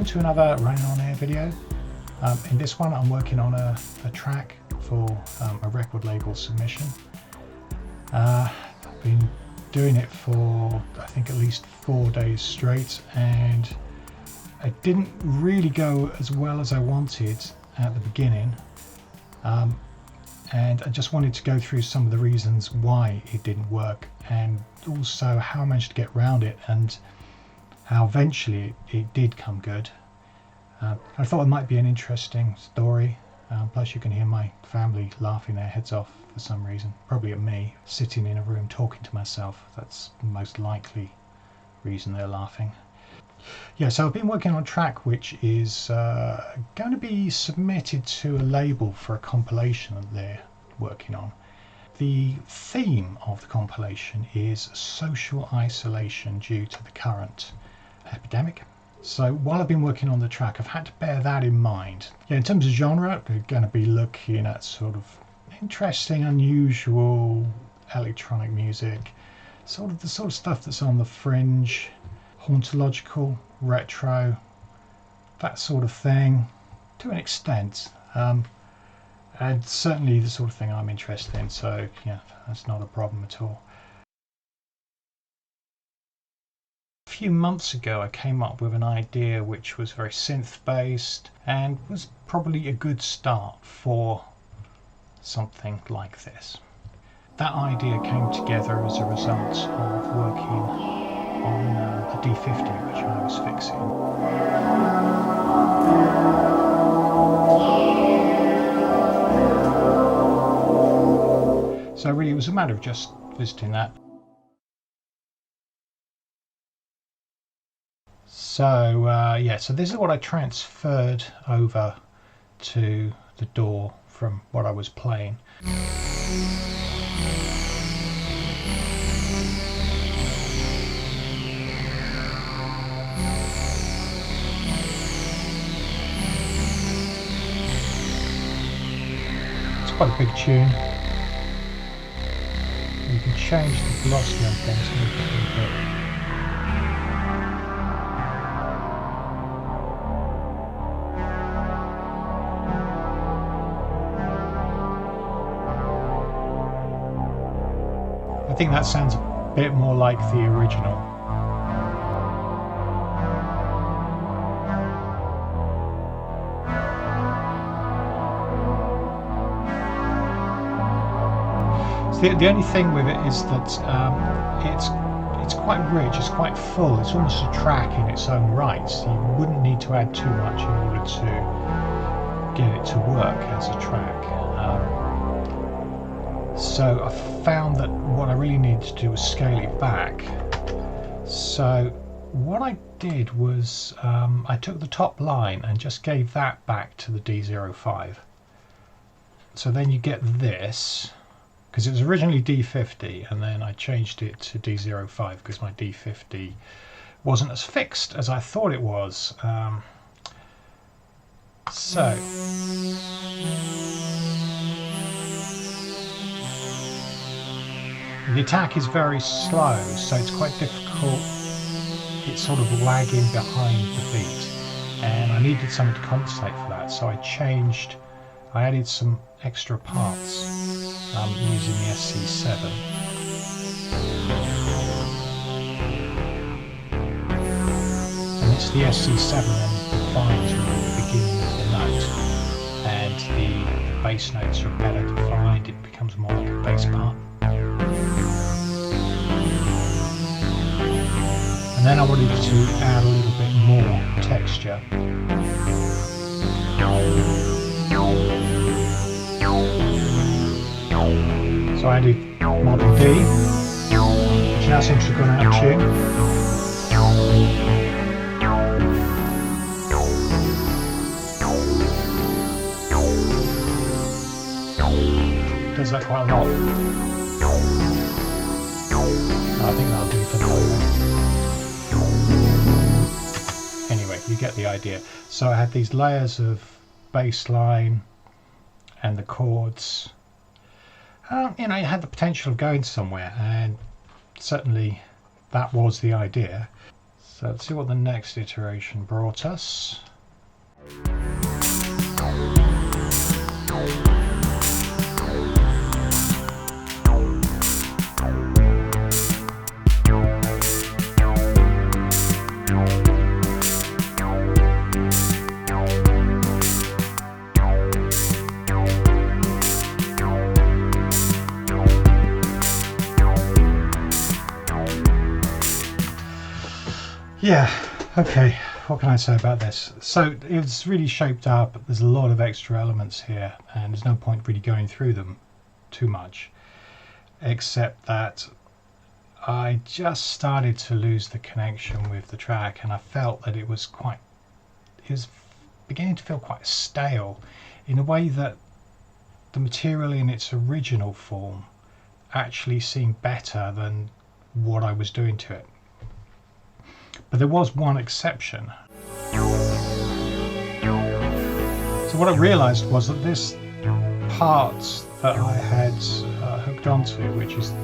to another Running on Air video. In this one I'm working on a track for a record label submission. I've been doing it for I think at least 4 days straight, and it didn't really go as well as I wanted at the beginning, and I just wanted to go through some of the reasons why it didn't work, and also how I managed to get around it, and how eventually it did come good. I thought it might be an interesting story, plus you can hear my family laughing their heads off for some reason, probably at me sitting in a room talking to myself. That's the most likely reason they're laughing. Yeah, so I've been working on a track which is going to be submitted to a label for a compilation that they're working on. The theme of the compilation is social isolation due to the current epidemic. So while I've been working on the track, I've had to bear that in mind. Yeah, in terms of genre, we're going to be looking at sort of interesting, unusual electronic music, the sort of stuff that's on the fringe, hauntological, retro, that sort of thing, to an extent, and certainly the sort of thing I'm interested in. So yeah, that's not a problem at all. A few months ago I came up with an idea which was very synth based and was probably a good start for something like this. That idea came together as a result of working on a D50 which I was fixing. So really it was a matter of just visiting that. So so this is what I transferred over to the DAW from what I was playing. It's quite a big tune. You can change the velocity on things to make it a little bit. I think that sounds a bit more like the original. So the only thing with it is that it's quite rich, it's quite full, it's almost a track in its own right. So you wouldn't need to add too much in order to get it to work as a track. So I found that what I really needed to do was scale it back. So what I did was I took the top line and just gave that back to the D05. So then you get this, because it was originally D50 and then I changed it to D05 because my D50 wasn't as fixed as I thought it was. The attack is very slow, so it's quite difficult. It's sort of lagging behind the beat, and I needed something to compensate for that. So I added some extra parts using the SC7. And it's the SC7 that defines really the beginning of the note, and the bass notes are better defined. It becomes more like a bass part. And then I wanted to add a little bit more texture. So I added Model D, which now seems to have gone out of tune. Does that quite a lot. I think that'll do for the moment. Anyway, you get the idea. So I had these layers of bass line and the chords. It had the potential of going somewhere, and certainly that was the idea. So let's see what the next iteration brought us. Yeah, okay, what can I say about this? So it's really shaped up, there's a lot of extra elements here, and there's no point really going through them too much, except that I just started to lose the connection with the track, and I felt that it was beginning to feel quite stale, in a way that the material in its original form actually seemed better than what I was doing to it. But there was one exception. So what I realised was that this part that I had hooked onto, which is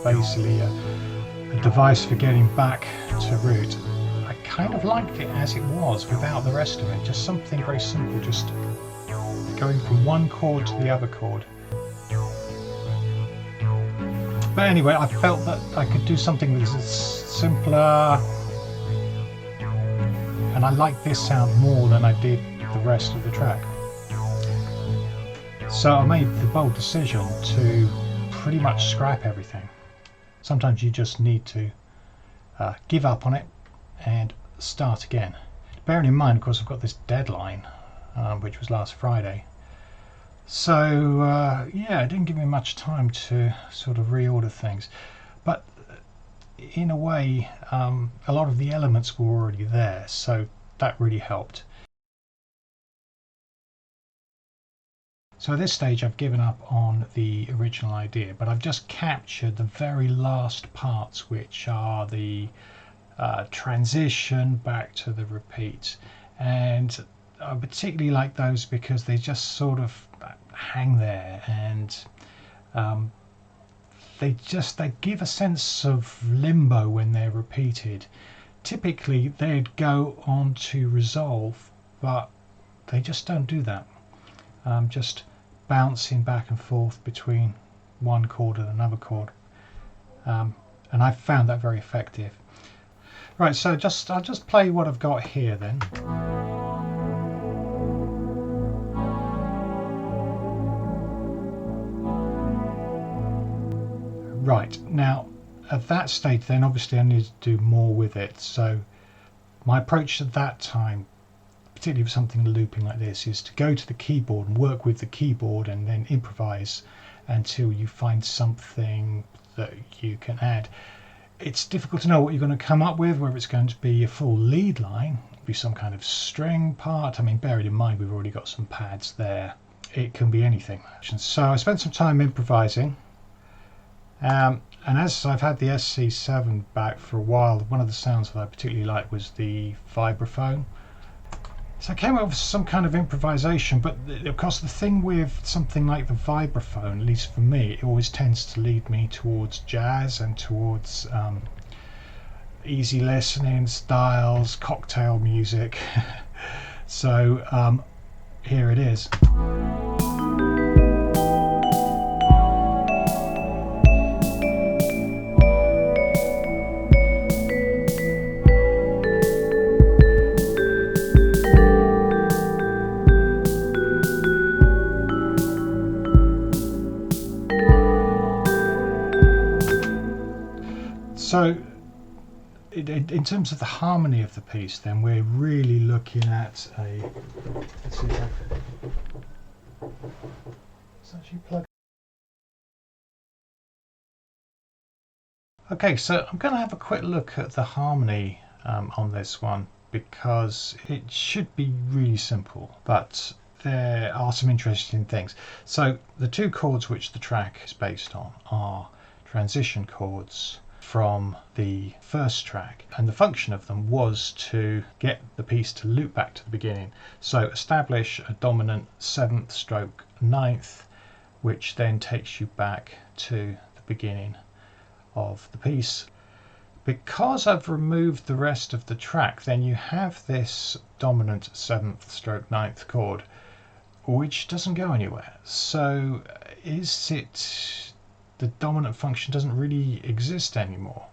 basically a device for getting back to root, I kind of liked it as it was without the rest of it. Just something very simple, just going from one chord to the other chord. But anyway, I felt that I could do something that was simpler, and I liked this sound more than I did the rest of the track. So I made the bold decision to pretty much scrap everything. Sometimes you just need to give up on it and start again. Bearing in mind, of course, I've got this deadline, which was last Friday. So yeah, it didn't give me much time to sort of reorder things. But in a way, a lot of the elements were already there, so that really helped. So at this stage I've given up on the original idea, but I've just captured the very last parts, which are the transition back to the repeat, and I particularly like those because they just sort of hang there, and they give a sense of limbo when they're repeated. Typically they'd go on to resolve, but they just don't do that. Just bouncing back and forth between one chord and another chord, and I've found that very effective. Right, so I'll just play what I've got here then. Right, now at that stage then obviously I need to do more with it, so my approach at that time, particularly for something looping like this, is to go to the keyboard and work with the keyboard and then improvise until you find something that you can add. It's difficult to know what you're going to come up with, whether it's going to be a full lead line, be some kind of string part. I mean, bearing in mind we've already got some pads there, it can be anything. So I spent some time improvising. And as I've had the SC7 back for a while, one of the sounds that I particularly liked was the vibraphone. So I came up with some kind of improvisation, but of course the thing with something like the vibraphone, at least for me, it always tends to lead me towards jazz and towards easy listening styles, cocktail music. So here it is. So in terms of the harmony of the piece, then we're really looking at a, let's see if I can, it's actually plugged. Okay, so I'm going to have a quick look at the harmony on this one, because it should be really simple, but there are some interesting things. So the two chords which the track is based on are transition chords from the first track, and the function of them was to get the piece to loop back to the beginning. So establish a dominant 7th stroke 9th, which then takes you back to the beginning of the piece. Because I've removed the rest of the track, then you have this dominant 7th stroke 9th chord, which doesn't go anywhere. So is it the dominant function doesn't really exist anymore?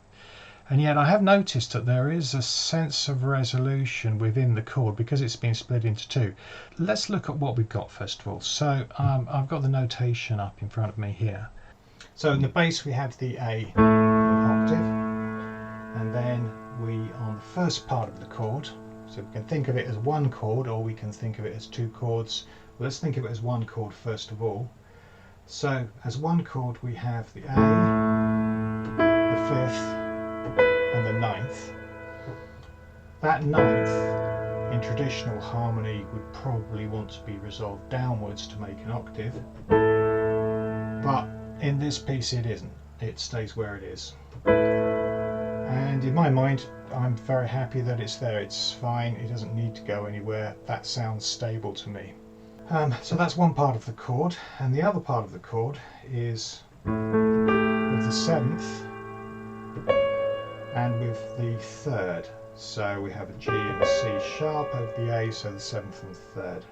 And yet I have noticed that there is a sense of resolution within the chord because it's been split into two. Let's look at what we've got first of all. So I've got the notation up in front of me here. So in the bass we have the A octave, and then we, on the first part of the chord, so we can think of it as one chord or we can think of it as two chords. Well, let's think of it as one chord first of all. So as one chord we have the A, the 5th and the 9th. That 9th in traditional harmony would probably want to be resolved downwards to make an octave, but in this piece it isn't. It stays where it is. And in my mind, I'm very happy that it's there. It's fine. It doesn't need to go anywhere. That sounds stable to me. So that's one part of the chord, and the other part of the chord is with the 7th and with the 3rd. So we have a G and a C sharp over the A, so the 7th and 3rd.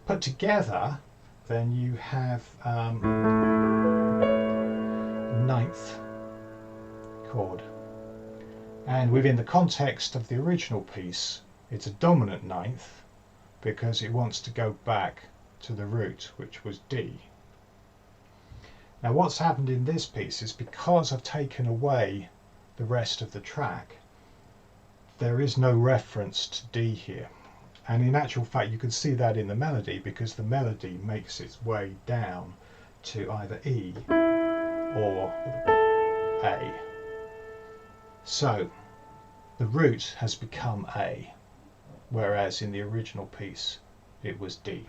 Put together, then you have 9th chord. And within the context of the original piece, it's a dominant 9th because it wants to go back to the root, which was D. Now what's happened in this piece is because I've taken away the rest of the track, there is no reference to D here. And in actual fact you can see that in the melody, because the melody makes its way down to either E or A. So the root has become A, whereas in the original piece it was D.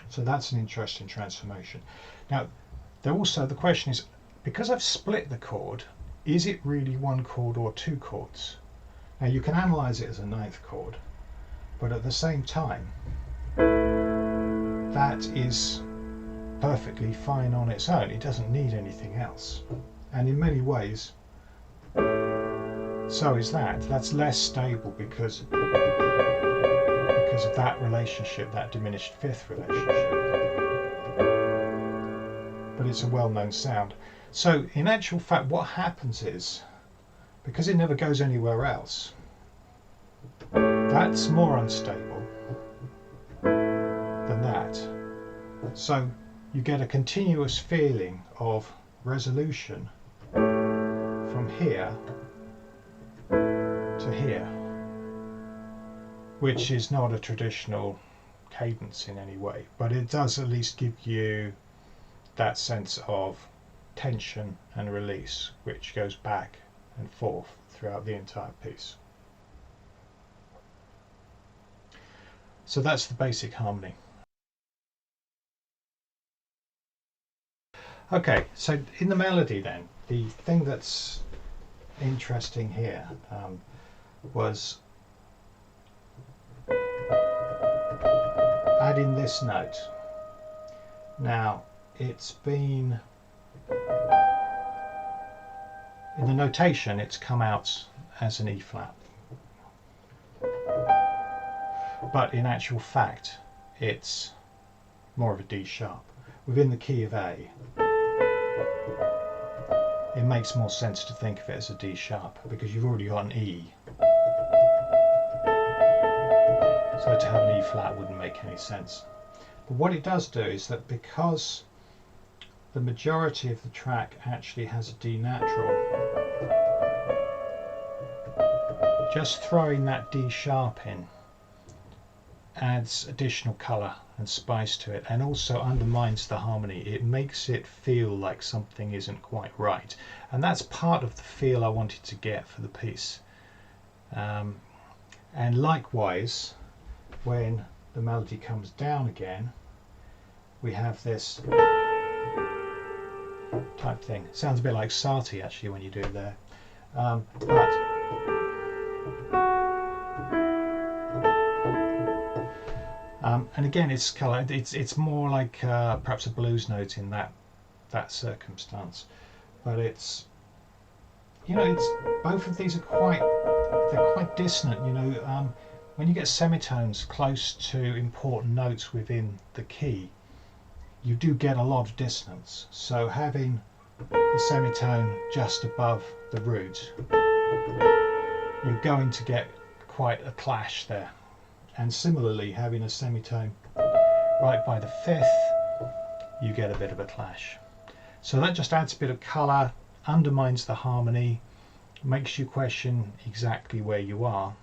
So that's an interesting transformation. Now the question is, because I've split the chord, is it really one chord or two chords? Now you can analyse it as a 9th chord, but at the same time that is perfectly fine on its own. It doesn't need anything else, and in many ways so is that. That's less stable because of that relationship, that diminished fifth relationship. But it's a well-known sound. So in actual fact what happens is, because it never goes anywhere else, that's more unstable than that. So you get a continuous feeling of resolution from here to here, which is not a traditional cadence in any way, but it does at least give you that sense of tension and release, which goes back and forth throughout the entire piece. So that's the basic harmony. Okay, so in the melody then, the thing that's interesting here was adding this note. Now it's been, in the notation it's come out as an E flat, but in actual fact it's more of a D sharp. Within the key of A, it makes more sense to think of it as a D sharp because you've already got an E. So to have an E flat wouldn't make any sense. But what it does do is that because the majority of the track actually has a D natural, just throwing that D sharp in adds additional colour and spice to it, and also undermines the harmony. It makes it feel like something isn't quite right, and that's part of the feel I wanted to get for the piece. And likewise, when the melody comes down again, we have this type thing. It sounds a bit like Sati actually when you do it there, and again it's colour. It's more like perhaps a blues note in that circumstance, but it's you know, it's both of these are they're quite dissonant. You know, when you get semitones close to important notes within the key, you do get a lot of dissonance. So having the semitone just above the root, you're going to get quite a clash there. And similarly, having a semitone right by the fifth, you get a bit of a clash. So that just adds a bit of colour, undermines the harmony, makes you question exactly where you are.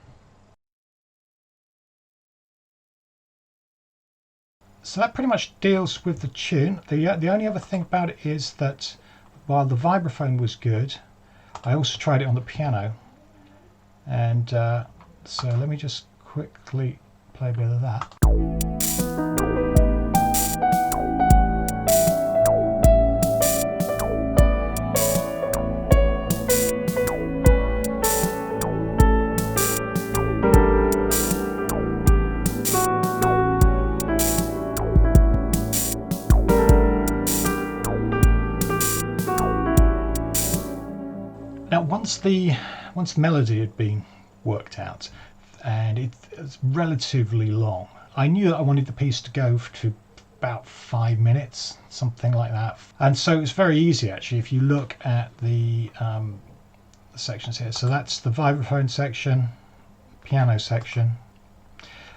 So that pretty much deals with the tune. The only other thing about it is that while the vibraphone was good, I also tried it on the piano, and so let me just quickly play a bit of that. Now once the melody had been worked out, and it's relatively long, I knew that I wanted the piece to go to about 5 minutes, something like that. And so it's very easy actually if you look at the sections here. So that's the vibraphone section, piano section,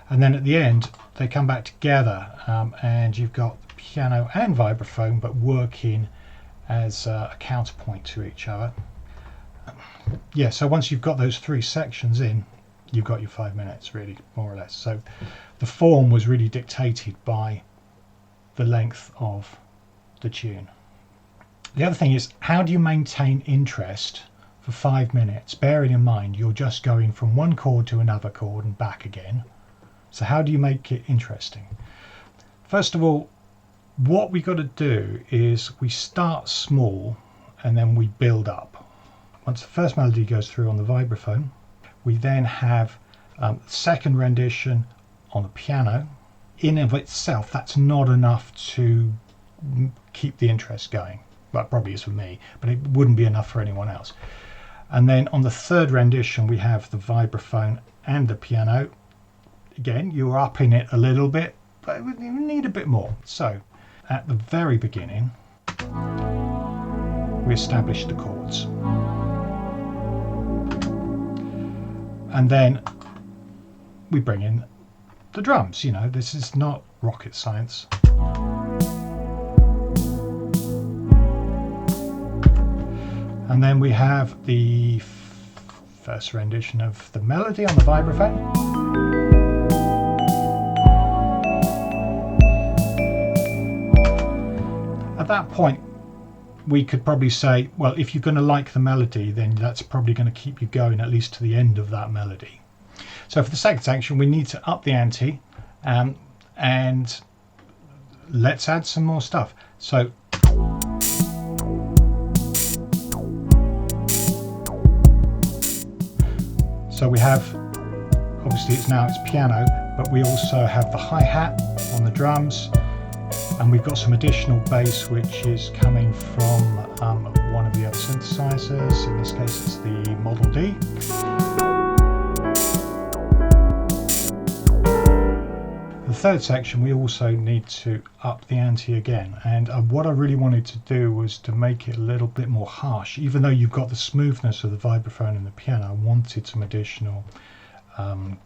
and then at the end they come back together, and you've got piano and vibraphone but working as a counterpoint to each other. Yeah, so once you've got those 3 sections in, you've got your 5 minutes, really, more or less. So the form was really dictated by the length of the tune. The other thing is, how do you maintain interest for 5 minutes, bearing in mind you're just going from one chord to another chord and back again? So how do you make it interesting? First of all, what we got to do is we start small and then we build up. Once the first melody goes through on the vibraphone, we then have the second rendition on the piano. In and of itself, that's not enough to keep the interest going. Well, it probably is for me, but it wouldn't be enough for anyone else. And then on the third rendition, we have the vibraphone and the piano. Again, you're upping it a little bit, but you need a bit more. So at the very beginning, we establish the chords. And then we bring in the drums. You know, this is not rocket science. And then we have the first rendition of the melody on the vibraphone. At that point, we could probably say, well, if you're going to like the melody, then that's probably going to keep you going at least to the end of that melody. So for the second section, we need to up the ante, and let's add some more stuff. So we have, obviously it's piano, but we also have the hi-hat on the drums, and we've got some additional bass which is coming from one of the other synthesizers. In this case it's the Model D. The third section we also need to up the ante again, and what I really wanted to do was to make it a little bit more harsh. Even though you've got the smoothness of the vibraphone and the piano, I wanted some additional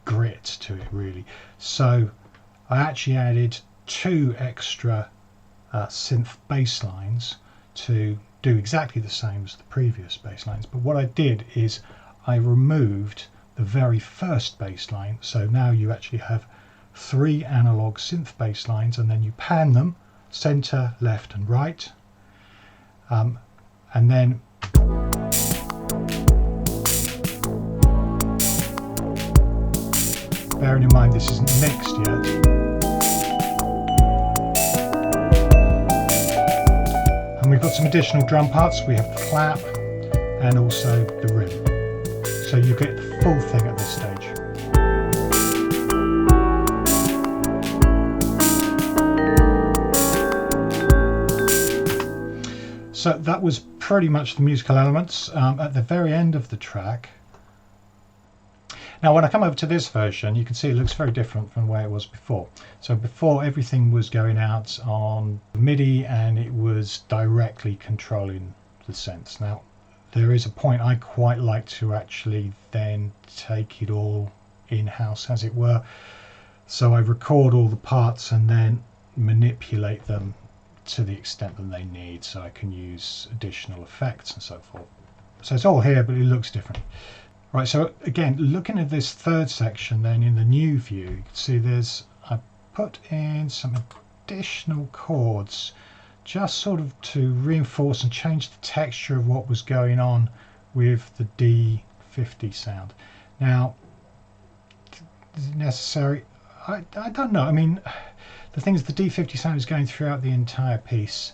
grit to it really. So I actually added 2 extra synth bass lines to do exactly the same as the previous bass lines, but what I did is I removed the very first bass line. So now you actually have 3 analog synth bass lines, and then you pan them center, left and right, and then bearing in mind this isn't mixed yet, and we've got some additional drum parts. We have the clap and also the rim, so you get the full thing at this stage. So that was pretty much the musical elements at the very end of the track. Now when I come over to this version, you can see it looks very different from the way it was before. So before, everything was going out on MIDI and it was directly controlling the synths. Now there is a point I quite like to actually then take it all in-house, as it were. So I record all the parts and then manipulate them to the extent that they need, so I can use additional effects and so forth. So it's all here, but it looks different. Right, so again, looking at this third section then in the new view, you can see I put in some additional chords just sort of to reinforce and change the texture of what was going on with the D50 sound. Now, is it necessary? I don't know. I mean, the thing is, the D50 sound is going throughout the entire piece.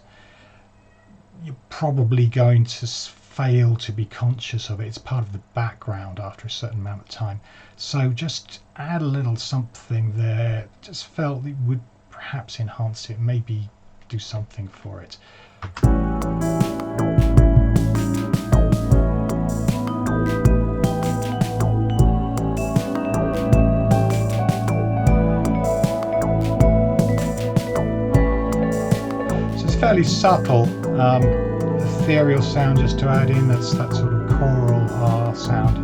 You're probably going to fail to be conscious of it. It's part of the background after a certain amount of time. So just add a little something there. Just felt it would perhaps enhance it, maybe do something for it. Fairly subtle ethereal sound just to add in. That's that sort of choral sound.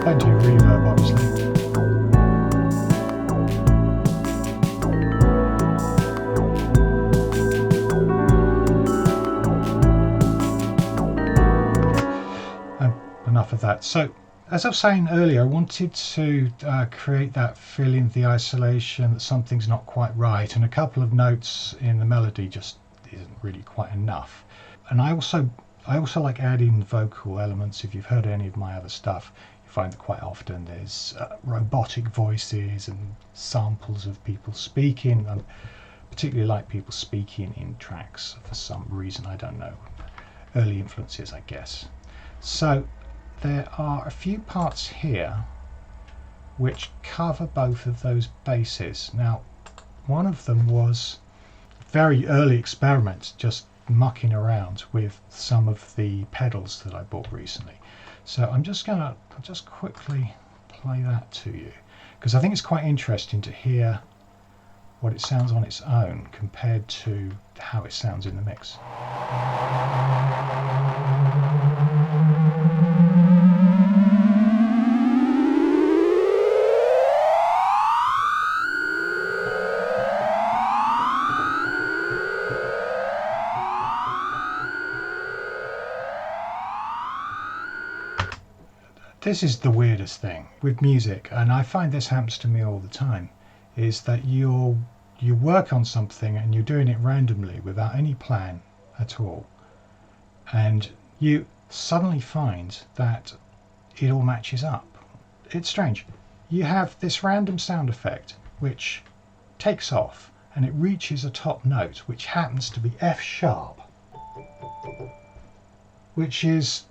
Plenty of reverb, obviously. And enough of that. So, as I was saying earlier, I wanted to create that feeling of the isolation, that something's not quite right, and a couple of notes in the melody just isn't really quite enough. And I also like adding vocal elements. If you've heard any of my other stuff, you find that quite often there's robotic voices and samples of people speaking. I particularly like people speaking in tracks for some reason, I don't know. Early influences, I guess. So there are a few parts here which cover both of those bases. Now, one of them was a very early experiment, just mucking around with some of the pedals that I bought recently. So I'll just quickly play that to you, because I think it's quite interesting to hear what it sounds on its own compared to how it sounds in the mix. This is the weirdest thing with music, and I find this happens to me all the time, is that you work on something and you're doing it randomly without any plan at all, and you suddenly find that it all matches up. It's strange. You have this random sound effect which takes off and it reaches a top note which happens to be F sharp, which is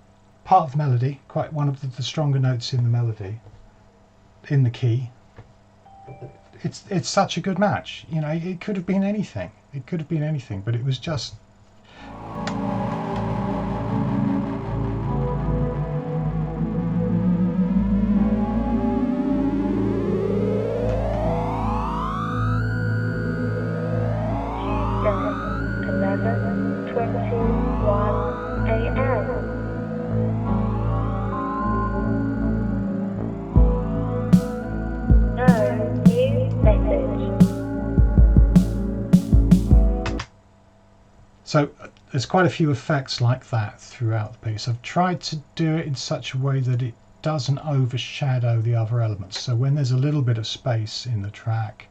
part of the melody, quite one of the stronger notes in the melody, in the key. It's such a good match. You know, it could have been anything. It could have been anything, but it was just. Tuesday, 11:21 a.m. So there's quite a few effects like that throughout the piece. I've tried to do it in such a way that it doesn't overshadow the other elements. So when there's a little bit of space in the track,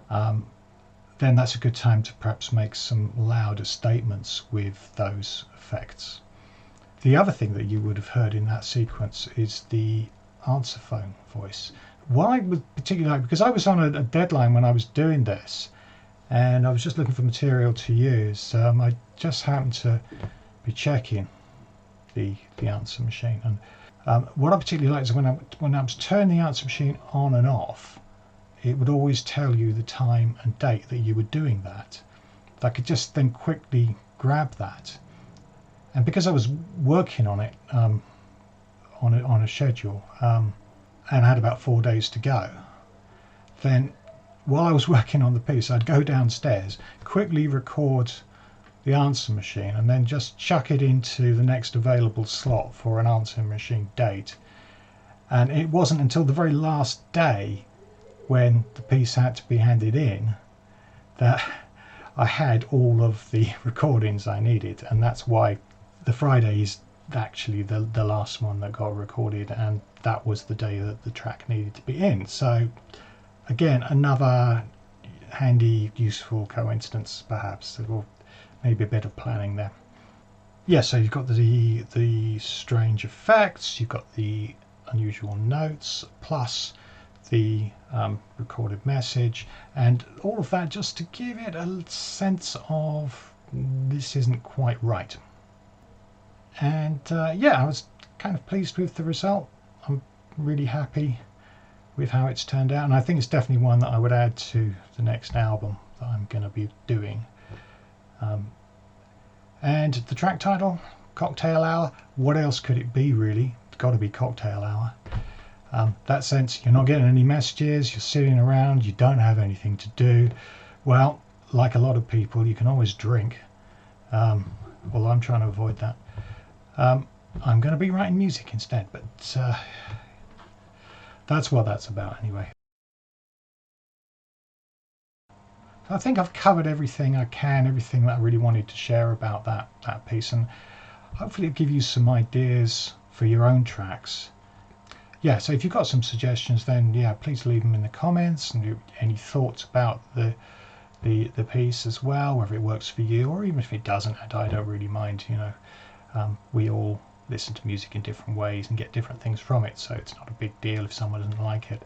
then that's a good time to perhaps make some louder statements with those effects. The other thing that you would have heard in that sequence is the answer phone voice. What I would particularly like, because I was on a deadline when I was doing this, and I was just looking for material to use. I just happened to be checking the answer machine, and what I particularly like is when I was turning the answer machine on and off, it would always tell you the time and date that you were doing that. I could just then quickly grab that. And because I was working on it on a schedule, and I had about 4 days to go, then while I was working on the piece, I'd go downstairs, quickly record the answer machine, and then just chuck it into the next available slot for an answer machine date. And it wasn't until the very last day, when the piece had to be handed in, that I had all of the recordings I needed. And that's why the Friday is actually the last one that got recorded, and that was the day that the track needed to be in. So again, another handy, useful coincidence, perhaps, or maybe a bit of planning there. Yeah, so you've got the strange effects, you've got the unusual notes, plus the recorded message, and all of that just to give it a sense of this isn't quite right. And yeah, I was kind of pleased with the result. I'm really happy with how it's turned out, and I think it's definitely one that I would add to the next album that I'm going to be doing. And the track title, Cocktail Hour, what else could it be really? It's got to be Cocktail Hour. That sense, you're not getting any messages, you're sitting around, you don't have anything to do. Well, like a lot of people, you can always drink. Well, I'm trying to avoid that. I'm going to be writing music instead, but that's what that's about anyway. I think I've covered everything I can, everything that I really wanted to share about that piece, and hopefully it'll give you some ideas for your own tracks. Yeah, so if you've got some suggestions, then yeah, please leave them in the comments, and any thoughts about the piece as well, whether it works for you, or even if it doesn't, I don't really mind. You know, we all listen to music in different ways and get different things from it, so it's not a big deal if someone doesn't like it.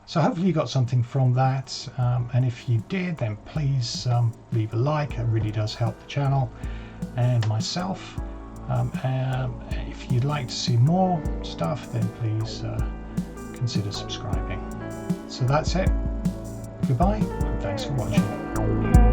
So hopefully you got something from that, and if you did, then please leave a like. It really does help the channel and myself. If you'd like to see more stuff, then please consider subscribing. So that's it. Goodbye, and thanks for watching.